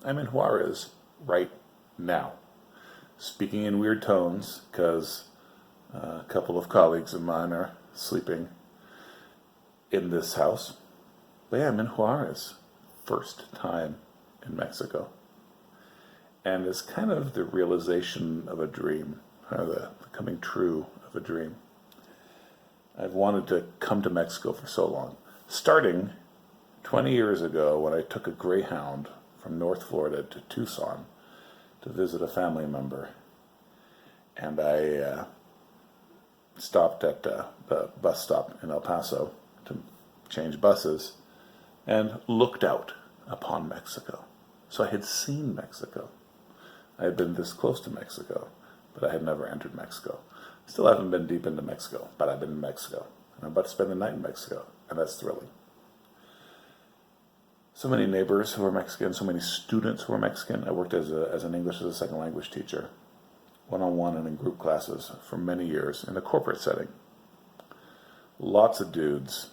I'm in Juarez right now, speaking in weird tones because a couple of colleagues of mine are sleeping in this house. But yeah, I'm in Juarez, first time in Mexico. And it's kind of the realization of a dream, or the coming true of a dream. I've wanted to come to Mexico for so long, starting 20 years ago when I took a Greyhound from North Florida to Tucson to visit a family member. And I stopped at the bus stop in El Paso to change buses and looked out upon Mexico. So I had seen Mexico. I had been this close to Mexico, but I had never entered Mexico. Still haven't been deep into Mexico, but I've been in Mexico. And I'm about to spend the night in Mexico, and that's thrilling. So many neighbors who are Mexican, so many students who are Mexican. I worked as an English as a second language teacher, one-on-one and in group classes for many years in a corporate setting. Lots of dudes,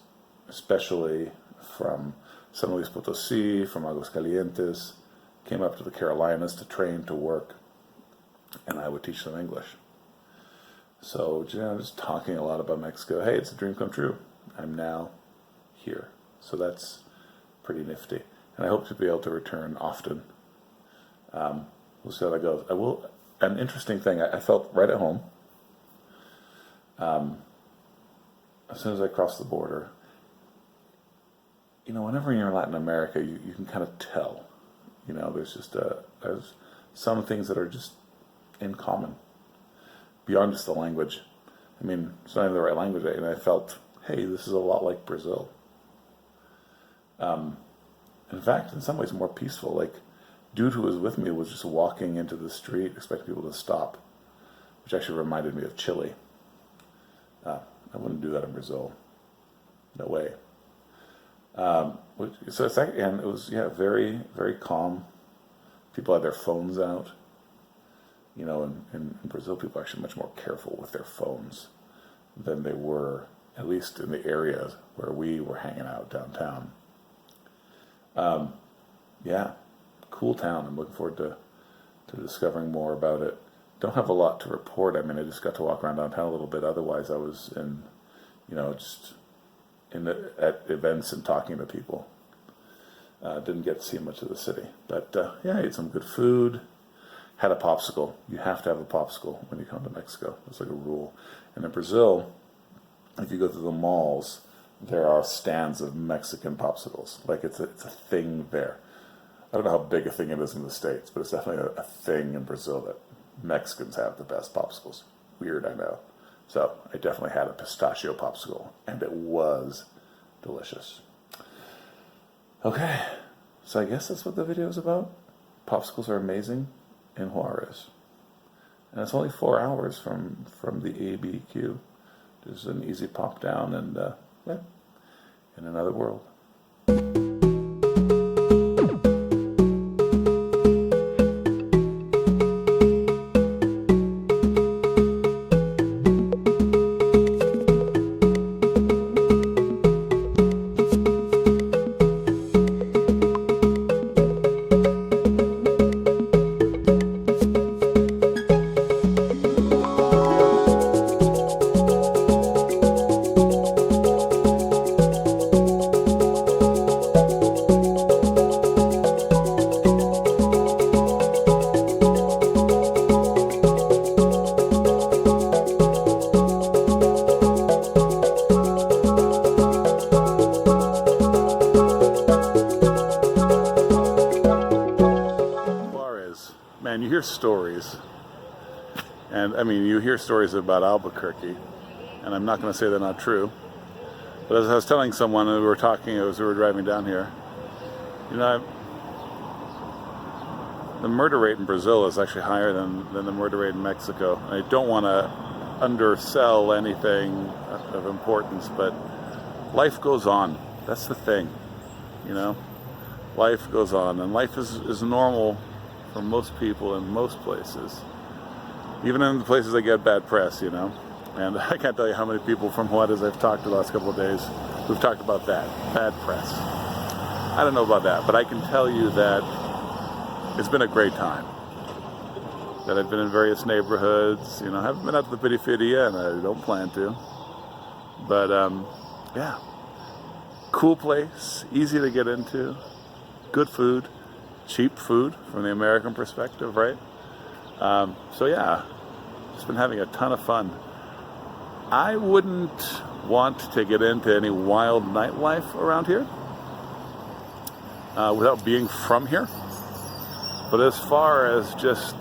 especially from San Luis Potosí, from Aguascalientes, came up to the Carolinas to train, to work, and I would teach them English. So, just talking a lot about Mexico. Hey, it's a dream come true. I'm now here. So that's pretty nifty. And I hope to be able to return often. We'll see how that goes. An interesting thing, I felt right at home. As soon as I crossed the border, whenever you're in Latin America, you can kind of tell. There's some things that are just in common, beyond just the language. It's not even the right language, and I felt, hey, this is a lot like Brazil. In fact, in some ways more peaceful. Like, dude who was with me was just walking into the street, expecting people to stop, which actually reminded me of Chile. I wouldn't do that in Brazil. No way. So it's like, and it was very, very calm. People had their phones out. In Brazil, people are actually much more careful with their phones than they were, at least in the areas where we were hanging out downtown. Cool town. I'm looking forward to discovering more about it. Don't have a lot to report. I just got to walk around downtown a little bit. Otherwise, I was in, just at events and talking to people. Didn't get to see much of the city. But, I ate some good food. Had a popsicle. You have to have a popsicle when you come to Mexico. It's like a rule. And in Brazil, if you go to the malls, there are stands of Mexican popsicles. Like, it's a thing there. I don't know how big a thing it is in the States, but it's definitely a thing in Brazil that Mexicans have the best popsicles. Weird, I know. So I definitely had a pistachio popsicle, and it was delicious. Okay, so I guess that's what the video is about. Popsicles are amazing in Juarez. And it's only 4 hours from the ABQ. Just an easy pop down and, in another world. Man, you hear stories, and you hear stories about Albuquerque, and I'm not going to say they're not true, but as I was telling someone, and we were talking as we were driving down here, the murder rate in Brazil is actually higher than the murder rate in Mexico. I don't want to undersell anything of importance, but life goes on. That's the thing, life goes on, and life is normal for most people in most places, even in the places that get bad press, And I can't tell you how many people from Juarez I've talked to the last couple of days who've talked about that, bad press. I don't know about that, but I can tell you that it's been a great time. That I've been in various neighborhoods. You know, I haven't been out to the Pity Fitty yet, and I don't plan to. But yeah, cool place, easy to get into, good food, cheap food from the American perspective, right? So yeah, just been having a ton of fun. I wouldn't want to get into any wild nightlife around here without being from here. But as far as just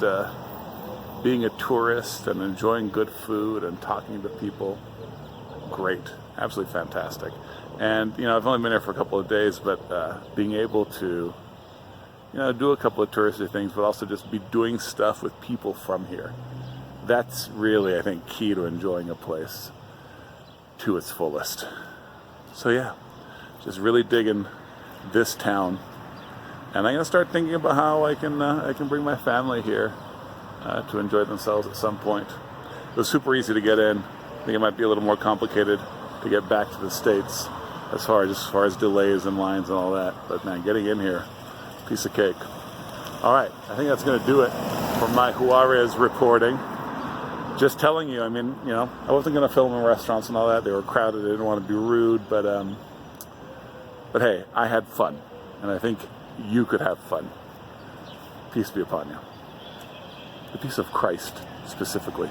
being a tourist and enjoying good food and talking to people, great, absolutely fantastic. And you know, I've only been here for a couple of days, but being able to, you know, do a couple of touristy things, but also just be doing stuff with people from here. That's really, I think, key to enjoying a place to its fullest. So yeah, just really digging this town, and I'm gonna start thinking about how I can bring my family here to enjoy themselves at some point. It was super easy to get in. I think it might be a little more complicated to get back to the States as far as delays and lines and all that. But man, getting in here, piece of cake. All right, I think that's going to do it for my Juarez reporting. Just telling you, I mean, you know, I wasn't going to film in restaurants and all that. They were crowded. I didn't want to be rude, but hey, I had fun, and I think you could have fun. Peace be upon you. The peace of Christ, specifically.